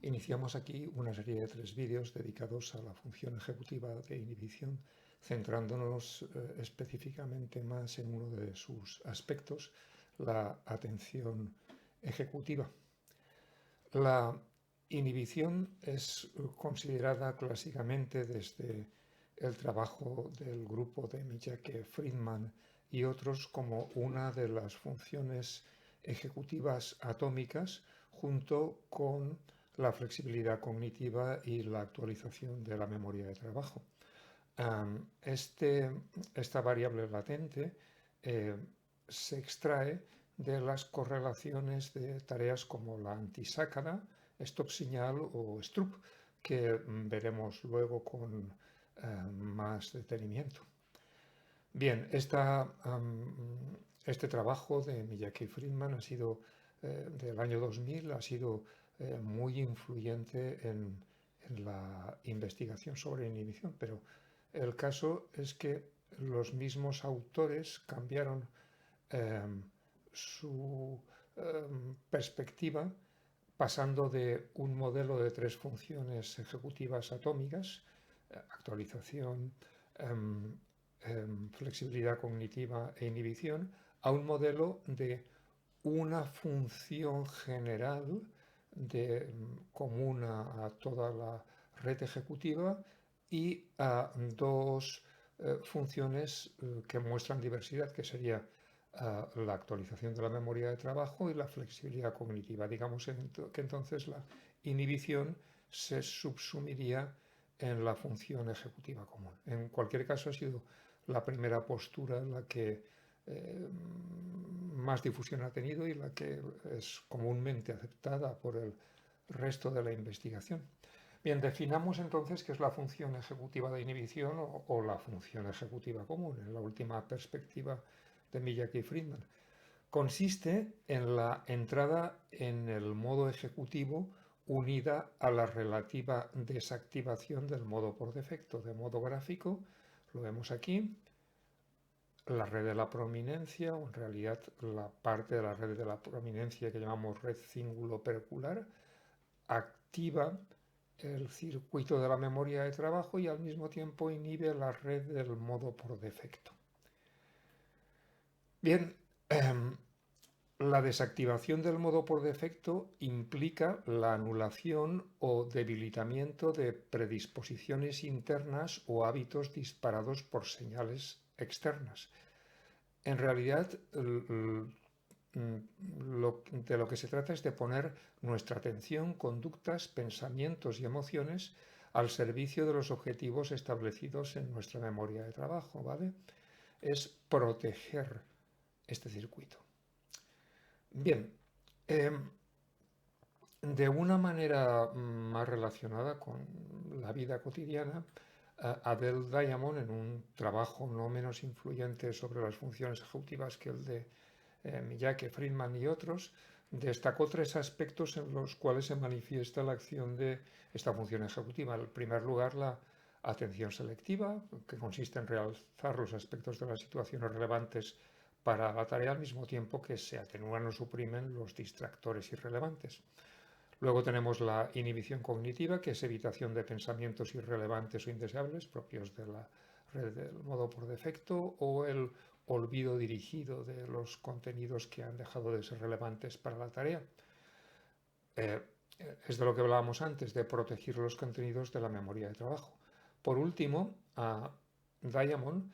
Iniciamos aquí una serie de 3 vídeos dedicados a la función ejecutiva de inhibición, centrándonos específicamente más en uno de sus aspectos, la atención ejecutiva. La inhibición es considerada clásicamente desde el trabajo del grupo de Miyake, Friedman y otros como una de las funciones ejecutivas atómicas junto con la flexibilidad cognitiva y la actualización de la memoria de trabajo. Esta variable latente se extrae de las correlaciones de tareas como la antisácara, stop señal o strup, que veremos luego con más detenimiento. Bien, este trabajo de Miyake y Friedman ha sido del año 2000, ha sido muy influyente en la investigación sobre inhibición, pero el caso es que los mismos autores cambiaron su perspectiva pasando de un modelo de 3 funciones ejecutivas atómicas, actualización, flexibilidad cognitiva e inhibición, a un modelo de una función general común a toda la red ejecutiva y a 2 funciones que muestran diversidad, que sería la actualización de la memoria de trabajo y la flexibilidad cognitiva. Digamos que entonces la inhibición se subsumiría en la función ejecutiva común. En cualquier caso, ha sido la primera postura la que más difusión ha tenido y la que es comúnmente aceptada por el resto de la investigación. Bien, definamos entonces qué es la función ejecutiva de inhibición o la función ejecutiva común, en la última perspectiva de Miyake y Friedman. Consiste en la entrada en el modo ejecutivo unida a la relativa desactivación del modo por defecto. De modo gráfico, lo vemos aquí, la red de la prominencia, o en realidad la parte de la red de la prominencia que llamamos red cíngulo-percular, activa el circuito de la memoria de trabajo y al mismo tiempo inhibe la red del modo por defecto. Bien, la desactivación del modo por defecto implica la anulación o debilitamiento de predisposiciones internas o hábitos disparados por señales externas. En realidad, de lo que se trata es de poner nuestra atención, conductas, pensamientos y emociones al servicio de los objetivos establecidos en nuestra memoria de trabajo, ¿vale? Es proteger este circuito. Bien, de una manera más relacionada con la vida cotidiana, Adele Diamond, en un trabajo no menos influyente sobre las funciones ejecutivas que el de Miyake, Friedman y otros, destacó 3 aspectos en los cuales se manifiesta la acción de esta función ejecutiva. En primer lugar, la atención selectiva, que consiste en realzar los aspectos de las situaciones relevantes para la tarea al mismo tiempo que se atenúan o suprimen los distractores irrelevantes. Luego tenemos la inhibición cognitiva, que es evitación de pensamientos irrelevantes o indeseables propios de la red del modo por defecto, o el olvido dirigido de los contenidos que han dejado de ser relevantes para la tarea. Es de lo que hablábamos antes, de proteger los contenidos de la memoria de trabajo. Por último, Diamond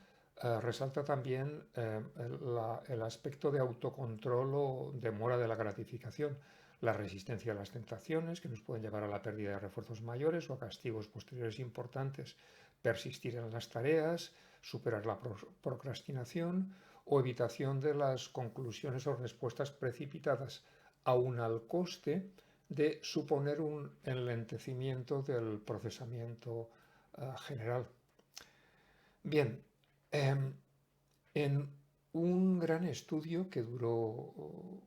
resalta también el aspecto de autocontrol o demora de la gratificación, la resistencia a las tentaciones que nos pueden llevar a la pérdida de refuerzos mayores o a castigos posteriores importantes, persistir en las tareas, superar la procrastinación o evitación de las conclusiones o respuestas precipitadas, aun al coste de suponer un enlentecimiento del procesamiento general. Bien, en un gran estudio que duró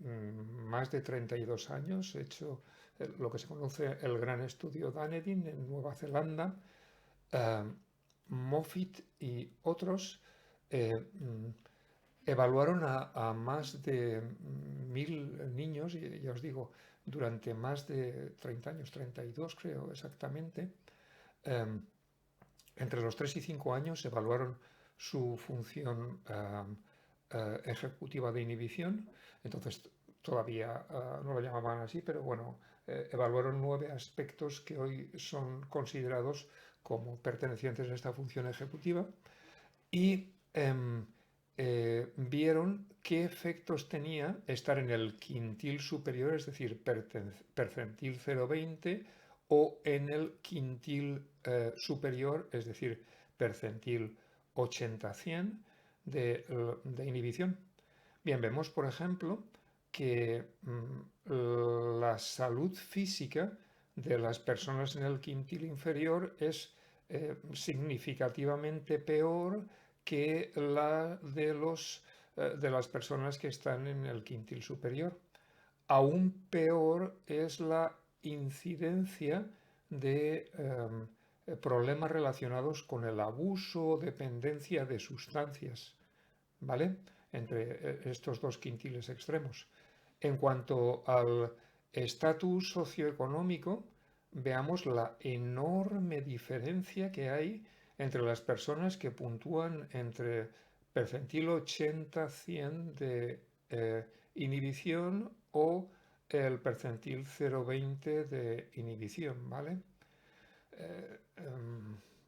más de 32 años, hecho lo que se conoce el gran estudio Dunedin en Nueva Zelanda, Moffitt y otros evaluaron a más de 1000 niños, y ya os digo, durante más de 30 años, 32 creo exactamente. em, Entre los 3 y 5 años evaluaron su función ejecutiva de inhibición. Entonces todavía no lo llamaban así, pero bueno, evaluaron 9 aspectos que hoy son considerados como pertenecientes a esta función ejecutiva y vieron qué efectos tenía estar en el quintil superior, es decir, percentil 0,20, o en el quintil superior, es decir, percentil 80-100 de inhibición. Bien, vemos, por ejemplo, que la salud física de las personas en el quintil inferior es significativamente peor que la de las personas que están en el quintil superior. Aún peor es la incidencia de problemas relacionados con el abuso o dependencia de sustancias, ¿vale? Entre estos dos quintiles extremos. En cuanto al estatus socioeconómico, veamos la enorme diferencia que hay entre las personas que puntúan entre percentil 80-100 de inhibición o el percentil 0,20 de inhibición, ¿vale?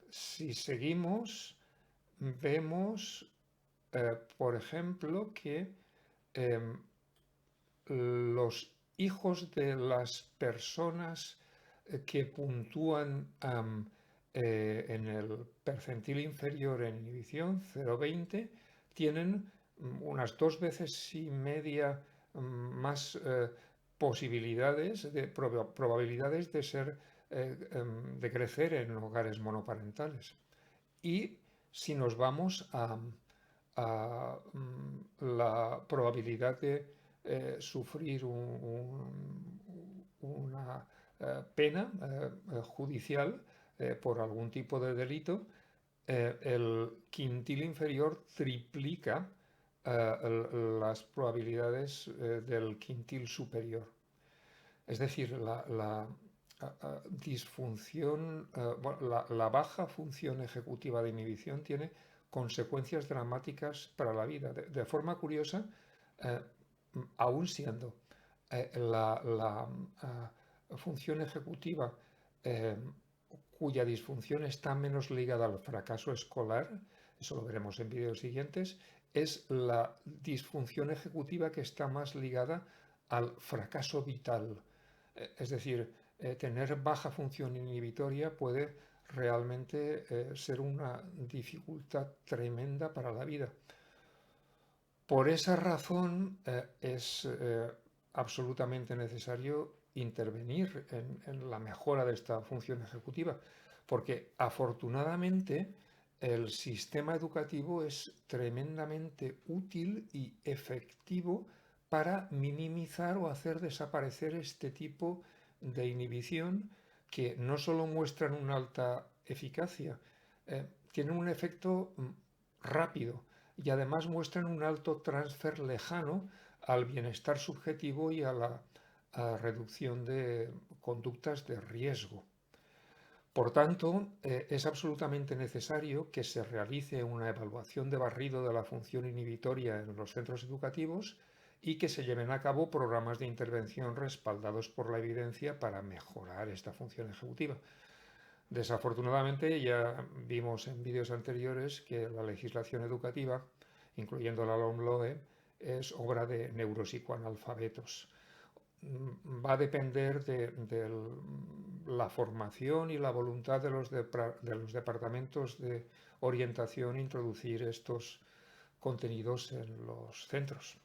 Si seguimos, vemos, por ejemplo, que los hijos de las personas que puntúan en el percentil inferior en inhibición, 0,20, tienen unas 2 veces y media más posibilidades, probabilidades de ser, de crecer en hogares monoparentales. Y si nos vamos a la probabilidad de sufrir una pena judicial por algún tipo de delito, el quintil inferior triplica las probabilidades del quintil superior. Es decir, la disfunción, la baja función ejecutiva de inhibición tiene consecuencias dramáticas para la vida. De forma curiosa, aún siendo la función ejecutiva cuya disfunción está menos ligada al fracaso escolar, eso lo veremos en vídeos siguientes, es la disfunción ejecutiva que está más ligada al fracaso vital. Es decir, tener baja función inhibitoria puede realmente ser una dificultad tremenda para la vida. Por esa razón es absolutamente necesario intervenir en la mejora de esta función ejecutiva, porque afortunadamente el sistema educativo es tremendamente útil y efectivo para minimizar o hacer desaparecer este tipo de inhibición que no solo muestran una alta eficacia, tienen un efecto rápido y además muestran un alto transfer lejano al bienestar subjetivo y a la reducción de conductas de riesgo. Por tanto, es absolutamente necesario que se realice una evaluación de barrido de la función inhibitoria en los centros educativos y que se lleven a cabo programas de intervención respaldados por la evidencia para mejorar esta función ejecutiva. Desafortunadamente, ya vimos en vídeos anteriores que la legislación educativa, incluyendo la LOMLOE, es obra de neuropsicoanalfabetos. Va a depender de la formación y la voluntad de los departamentos de orientación introducir estos contenidos en los centros.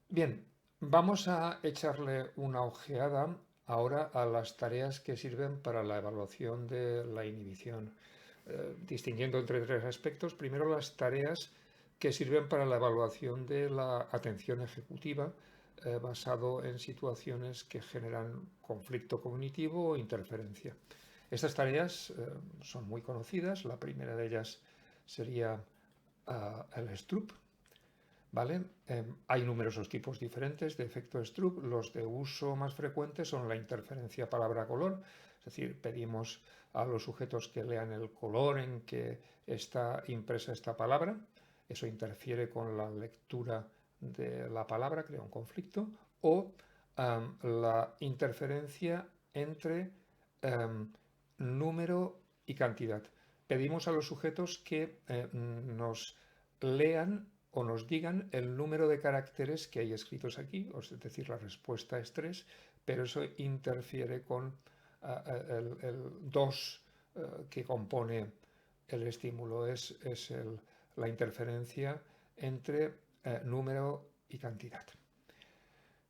Bien, vamos a echarle una ojeada ahora a las tareas que sirven para la evaluación de la inhibición, distinguiendo entre 3 aspectos. Primero, las tareas que sirven para la evaluación de la atención ejecutiva, basado en situaciones que generan conflicto cognitivo o interferencia. Estas tareas son muy conocidas. La primera de ellas sería el STRUP. ¿vale? Hay numerosos tipos diferentes de efecto Stroop. Los de uso más frecuente son la interferencia palabra-color, es decir, pedimos a los sujetos que lean el color en que está impresa esta palabra. Eso interfiere con la lectura de la palabra, crea un conflicto. O la interferencia entre número y cantidad. Pedimos a los sujetos que nos lean o nos digan el número de caracteres que hay escritos aquí, es decir, la respuesta es 3, pero eso interfiere con el 2 que compone el estímulo, es la interferencia entre número y cantidad.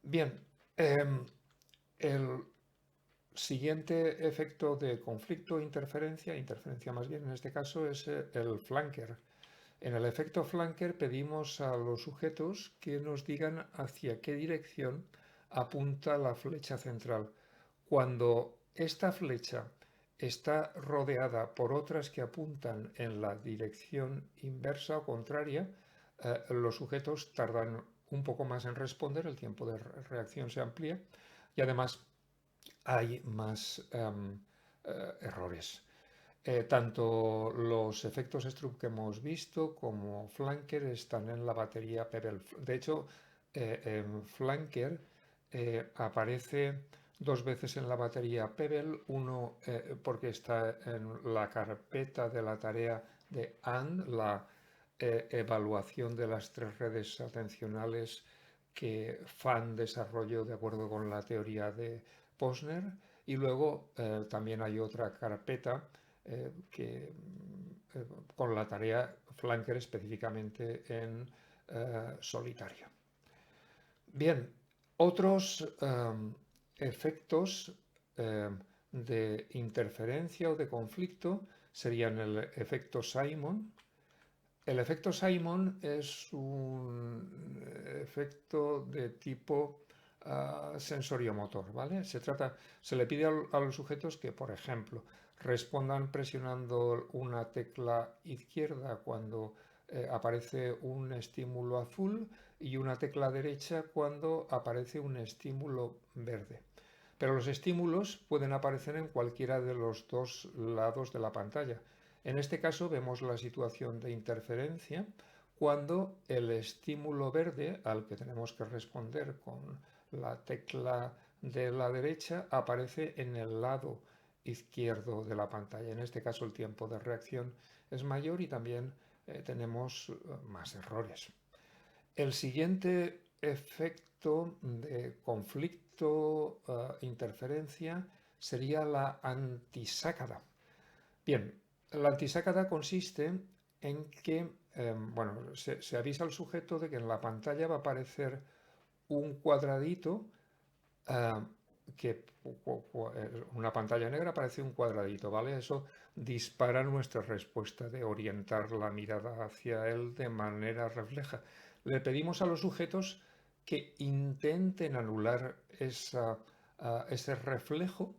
Bien, el siguiente efecto de conflicto o interferencia más bien en este caso, es el flanker. En el efecto flanker pedimos a los sujetos que nos digan hacia qué dirección apunta la flecha central. Cuando esta flecha está rodeada por otras que apuntan en la dirección inversa o contraria, los sujetos tardan un poco más en responder, el tiempo de reacción se amplía y además hay más errores. Tanto los efectos Stroop que hemos visto como flanker están en la batería Pebble. De hecho, en flanker aparece 2 veces en la batería Pebble, uno porque está en la carpeta de la tarea de AND, la evaluación de las 3 redes atencionales que FAN desarrolló de acuerdo con la teoría de Posner, y luego también hay otra carpeta con la tarea flanker específicamente en solitario. Bien, otros efectos de interferencia o de conflicto serían el efecto Simon. El efecto Simon es un efecto de tipo sensoriomotor, ¿vale? Se le pide a los sujetos que, por ejemplo, respondan presionando una tecla izquierda cuando aparece un estímulo azul y una tecla derecha cuando aparece un estímulo verde. Pero los estímulos pueden aparecer en cualquiera de los 2 lados de la pantalla. En este caso vemos la situación de interferencia cuando el estímulo verde, al que tenemos que responder con la tecla de la derecha, aparece en el lado izquierdo de la pantalla. En este caso el tiempo de reacción es mayor y también tenemos más errores. El siguiente efecto de conflicto, interferencia, sería la antisácada. Bien, la antisácada consiste en que se avisa al sujeto de que en la pantalla va a aparecer un cuadradito, una pantalla negra aparece un cuadradito, ¿vale? Eso dispara nuestra respuesta de orientar la mirada hacia él de manera refleja. Le pedimos a los sujetos que intenten anular ese reflejo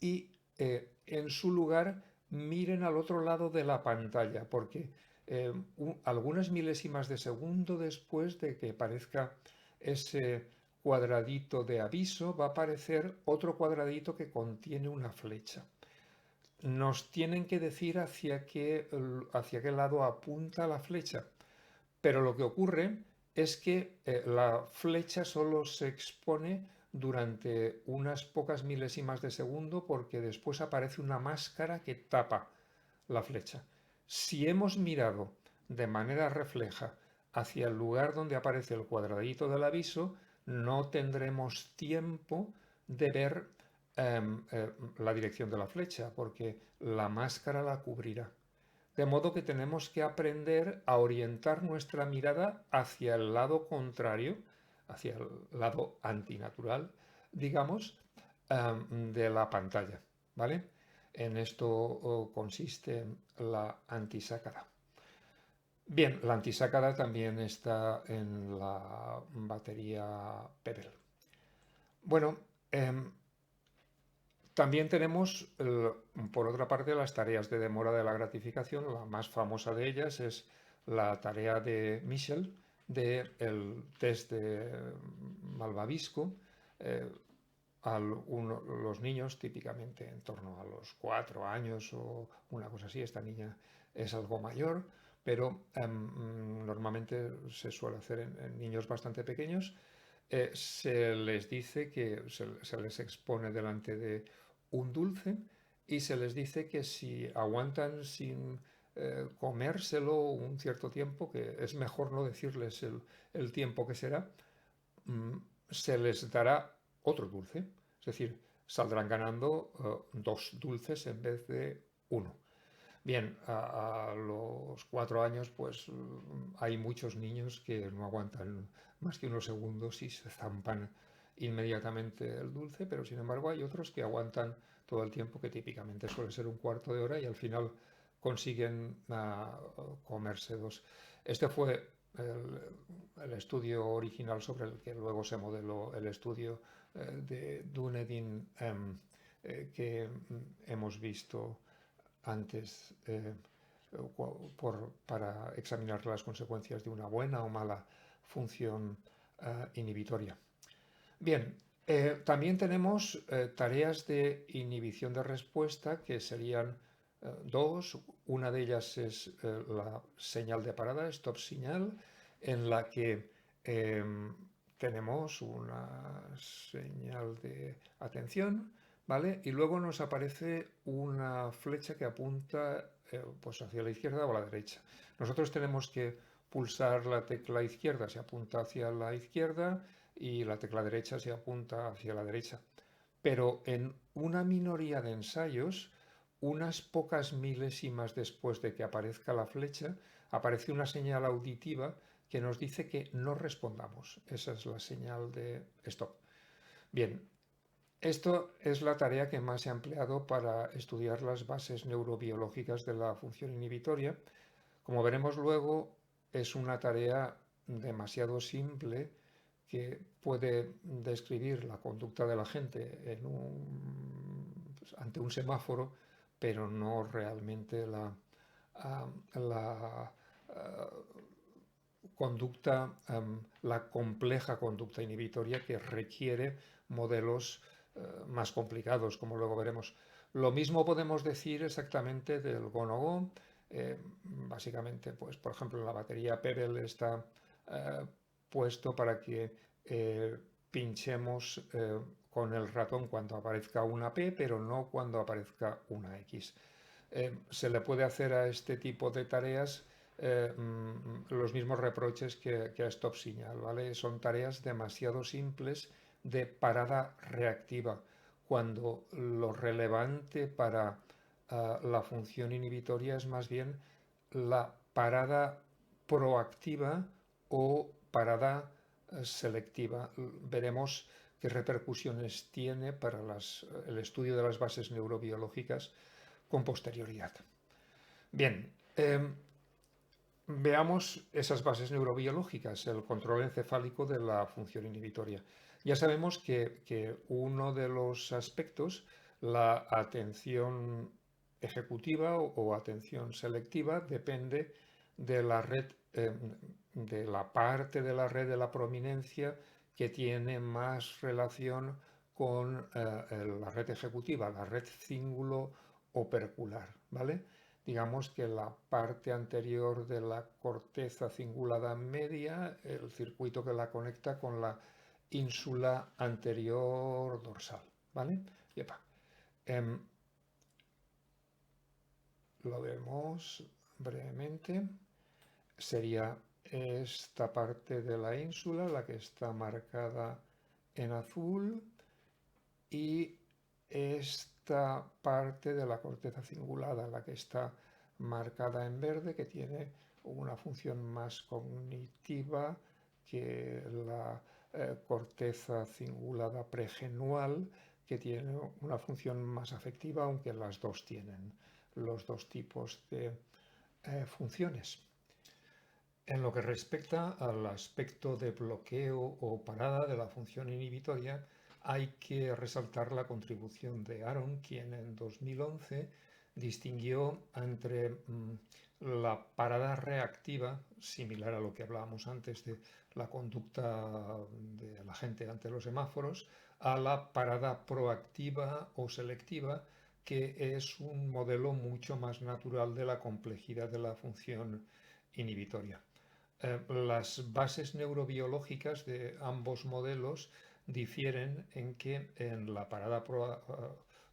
y en su lugar miren al otro lado de la pantalla, porque algunas milésimas de segundo después de que aparezca ese cuadradito de aviso, va a aparecer otro cuadradito que contiene una flecha. Nos tienen que decir hacia qué lado apunta la flecha, pero lo que ocurre es que la flecha solo se expone durante unas pocas milésimas de segundo, porque después aparece una máscara que tapa la flecha. Si hemos mirado de manera refleja hacia el lugar donde aparece el cuadradito del aviso, no tendremos tiempo de ver la dirección de la flecha, porque la máscara la cubrirá. De modo que tenemos que aprender a orientar nuestra mirada hacia el lado contrario, hacia el lado antinatural, digamos, de la pantalla, ¿vale? En esto consiste la antisácada. Bien, la antisácada también está en la batería Pebble. Bueno, también tenemos, por otra parte, las tareas de demora de la gratificación. La más famosa de ellas es la tarea de Michel, del test de malvavisco. Los niños, típicamente en torno a los 4 años o una cosa así, esta niña es algo mayor, pero normalmente se suele hacer en niños bastante pequeños. Se les dice que se les expone delante de un dulce y se les dice que si aguantan sin comérselo un cierto tiempo, que es mejor no decirles el tiempo que será, mm, se les dará otro dulce. Es decir, saldrán ganando 2 dulces en vez de uno. Bien, a los 4 años, pues hay muchos niños que no aguantan más que unos segundos y se zampan inmediatamente el dulce, pero sin embargo hay otros que aguantan todo el tiempo, que típicamente suele ser un cuarto de hora, y al final consiguen comerse dos. Este fue el estudio original sobre el que luego se modeló el estudio de Dunedin que hemos visto antes para examinar las consecuencias de una buena o mala función inhibitoria. Bien, también tenemos tareas de inhibición de respuesta que serían dos. Una de ellas es la señal de parada, stop señal, en la que tenemos una señal de atención, ¿vale? Y luego nos aparece una flecha que apunta pues hacia la izquierda o a la derecha. Nosotros tenemos que pulsar la tecla izquierda si apunta hacia la izquierda y la tecla derecha si apunta hacia la derecha. Pero en una minoría de ensayos, unas pocas milésimas después de que aparezca la flecha, aparece una señal auditiva que nos dice que no respondamos. Esa es la señal de stop. Bien, esto es la tarea que más se ha empleado para estudiar las bases neurobiológicas de la función inhibitoria. Como veremos luego, es una tarea demasiado simple que puede describir la conducta de la gente ante un semáforo, pero no realmente la conducta, la compleja conducta inhibitoria que requiere modelos más complicados, como luego veremos. Lo mismo podemos decir exactamente del go-no-go. Básicamente, pues, por ejemplo, en la batería Pebble está puesto para que pinchemos con el ratón cuando aparezca una P, pero no cuando aparezca una X. Se le puede hacer a este tipo de tareas los mismos reproches que a stop señal, ¿vale? Son tareas demasiado simples de parada reactiva, cuando lo relevante para la función inhibitoria es más bien la parada proactiva o parada selectiva. Veremos qué repercusiones tiene para el estudio de las bases neurobiológicas con posterioridad. Bien, veamos esas bases neurobiológicas, el control encefálico de la función inhibitoria. Ya sabemos que uno de los aspectos, la atención ejecutiva o atención selectiva, depende de la red, de la parte de la red de la prominencia que tiene más relación con la red ejecutiva, la red cíngulo-opercular, ¿vale? Digamos que la parte anterior de la corteza cingulada media, el circuito que la conecta con la ínsula anterior dorsal, ¿vale? Yepa. Lo vemos brevemente. Sería esta parte de la ínsula la que está marcada en azul y esta parte de la corteza cingulada la que está marcada en verde, que tiene una función más cognitiva que la corteza cingulada pregenual, que tiene una función más afectiva, aunque las dos tienen los dos tipos de funciones. En lo que respecta al aspecto de bloqueo o parada de la función inhibitoria, hay que resaltar la contribución de Aron, quien en 2011 distinguió entre la parada reactiva, similar a lo que hablábamos antes de la conducta de la gente ante los semáforos, a la parada proactiva o selectiva, que es un modelo mucho más natural de la complejidad de la función inhibitoria. Las bases neurobiológicas de ambos modelos difieren en que en la parada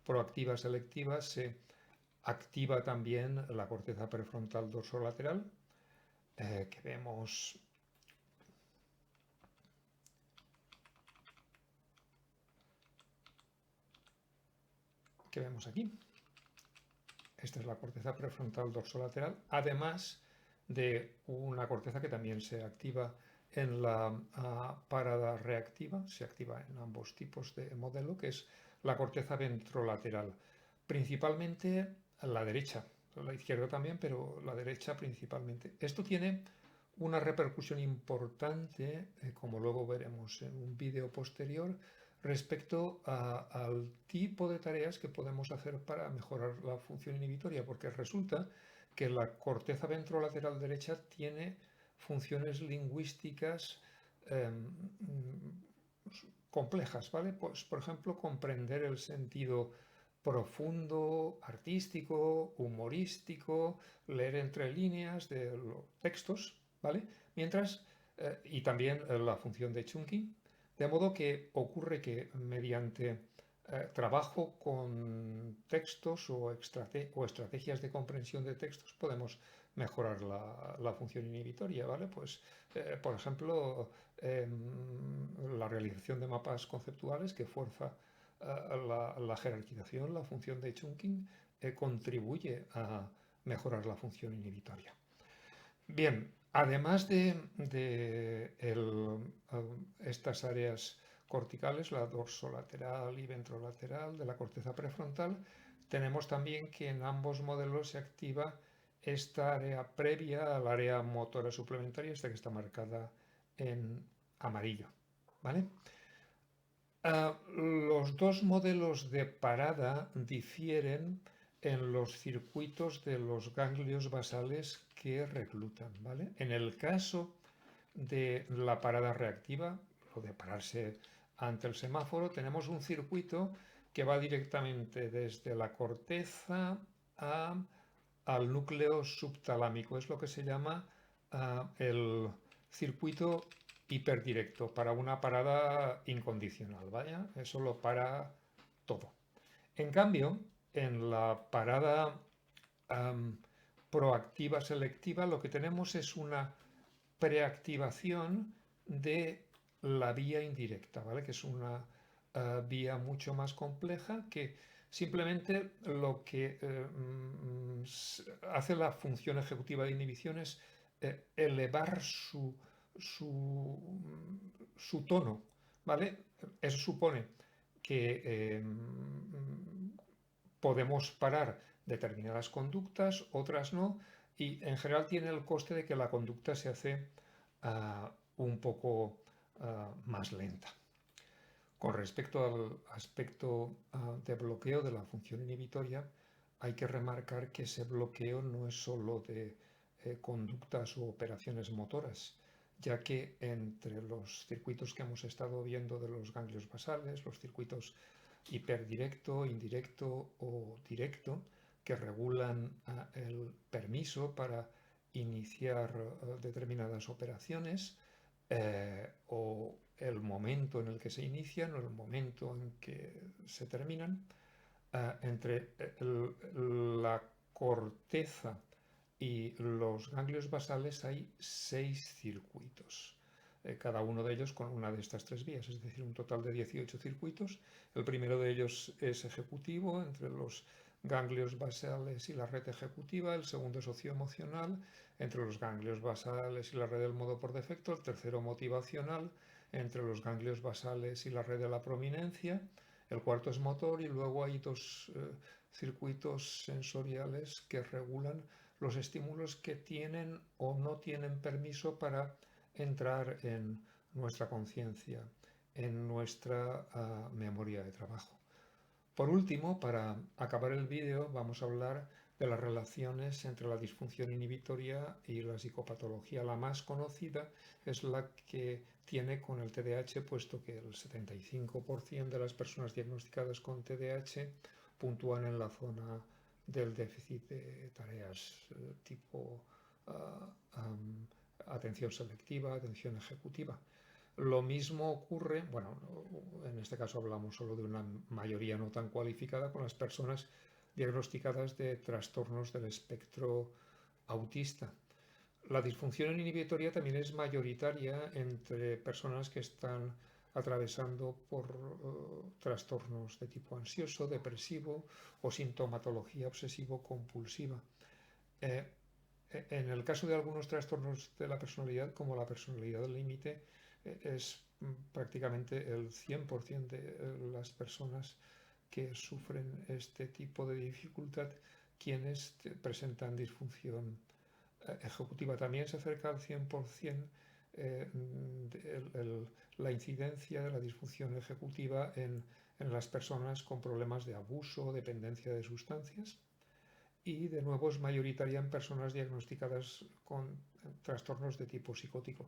proactiva selectiva se activa también la corteza prefrontal dorsolateral, que vemos aquí. Esta es la corteza prefrontal dorsolateral, además de una corteza que también se activa en la parada reactiva, se activa en ambos tipos de modelo, que es la corteza ventrolateral, principalmente la derecha, la izquierda también, pero la derecha principalmente. Esto tiene una repercusión importante, como luego veremos en un vídeo posterior, respecto al tipo de tareas que podemos hacer para mejorar la función inhibitoria, porque resulta que la corteza ventrolateral derecha tiene funciones lingüísticas complejas, ¿vale? Pues, por ejemplo, comprender el sentido profundo, artístico, humorístico, leer entre líneas de los textos, ¿vale? Mientras, y también la función de chunking, de modo que ocurre que mediante trabajo con textos o estrategias de comprensión de textos podemos mejorar la función inhibitoria, ¿vale? Pues, por ejemplo, la realización de mapas conceptuales que fuerza la jerarquización, la función de chunking, contribuye a mejorar la función inhibitoria. Bien, además de estas áreas corticales, la dorsolateral y ventrolateral de la corteza prefrontal, tenemos también que en ambos modelos se activa esta área previa al área motora suplementaria, esta que está marcada en amarillo, ¿vale? Los dos modelos de parada difieren en los circuitos de los ganglios basales que reclutan, ¿vale? En el caso de la parada reactiva, o de pararse ante el semáforo, tenemos un circuito que va directamente desde la corteza al núcleo subtalámico. Es lo que se llama el circuito hiperdirecto para una parada incondicional, ¿vaya? Eso lo para todo. En cambio, en la parada proactiva selectiva lo que tenemos es una preactivación de la vía indirecta, ¿vale? Que es una vía mucho más compleja que simplemente lo que hace la función ejecutiva de inhibición es elevar su tono, ¿vale? Eso supone que podemos parar determinadas conductas, otras no, y en general tiene el coste de que la conducta se hace un poco más lenta. Con respecto al aspecto de bloqueo de la función inhibitoria, hay que remarcar que ese bloqueo no es solo de conductas u operaciones motoras, ya que entre los circuitos que hemos estado viendo de los ganglios basales, los circuitos hiperdirecto, indirecto o directo, que regulan el permiso para iniciar determinadas operaciones, o el momento en el que se inician o el momento en que se terminan, entre la corteza y los ganglios basales hay 6 circuitos, cada uno de ellos con una de estas 3 vías, es decir, un total de 18 circuitos. El primero de ellos es ejecutivo, entre los ganglios basales y la red ejecutiva. El segundo es socioemocional, entre los ganglios basales y la red del modo por defecto. El tercero motivacional, entre los ganglios basales y la red de la prominencia. El cuarto es motor, y luego hay 2 circuitos sensoriales que regulan los estímulos que tienen o no tienen permiso para entrar en nuestra conciencia, en nuestra memoria de trabajo. Por último, para acabar el vídeo, vamos a hablar de las relaciones entre la disfunción inhibitoria y la psicopatología. La más conocida es la que tiene con el TDAH, puesto que el 75% de las personas diagnosticadas con TDAH puntúan en la zona del déficit de tareas tipo atención selectiva, atención ejecutiva. Lo mismo ocurre, bueno, en este caso hablamos solo de una mayoría no tan cualificada, con las personas diagnosticadas de trastornos del espectro autista. La disfunción inhibitoria también es mayoritaria entre personas que están atravesando por trastornos de tipo ansioso, depresivo o sintomatología obsesivo-compulsiva. En el caso de algunos trastornos de la personalidad, como la personalidad del límite, es prácticamente el 100% de las personas que sufren este tipo de dificultad quienes presentan disfunción ejecutiva. También se acerca al 100% la incidencia de la disfunción ejecutiva en las personas con problemas de abuso o dependencia de sustancias. Y de nuevo es mayoritaria en personas diagnosticadas con trastornos de tipo psicótico.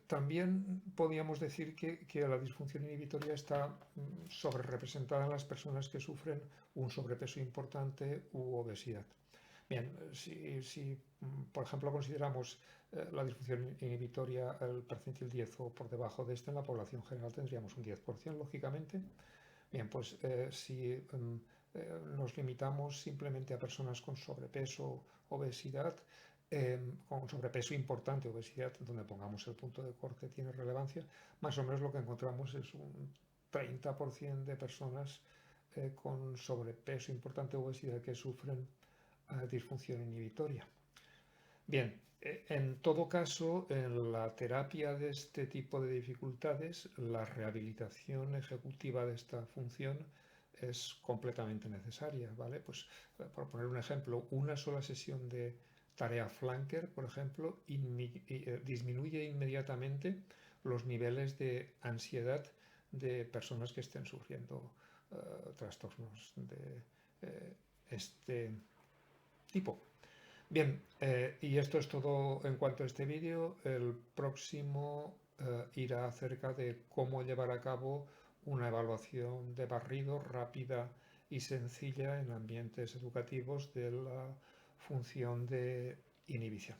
También podríamos decir que la disfunción inhibitoria está sobre representada en las personas que sufren un sobrepeso importante u obesidad. Bien, si por ejemplo consideramos la disfunción inhibitoria el percentil 10 o por debajo de este, en la población general tendríamos un 10%, lógicamente. Bien, pues si nos limitamos simplemente a personas con sobrepeso, obesidad, con sobrepeso importante, obesidad, donde pongamos el punto de corte tiene relevancia, más o menos lo que encontramos es un 30% de personas con sobrepeso importante, obesidad, que sufren disfunción inhibitoria. Bien, en todo caso, en la terapia de este tipo de dificultades, la rehabilitación ejecutiva de esta función es completamente necesaria, ¿vale? Pues, por poner un ejemplo, una sola sesión de tarea flanker, por ejemplo, disminuye inmediatamente los niveles de ansiedad de personas que estén sufriendo trastornos de este tipo. Bien, y esto es todo en cuanto a este vídeo. El próximo irá acerca de cómo llevar a cabo una evaluación de barrido rápida y sencilla en ambientes educativos de la función de inhibición.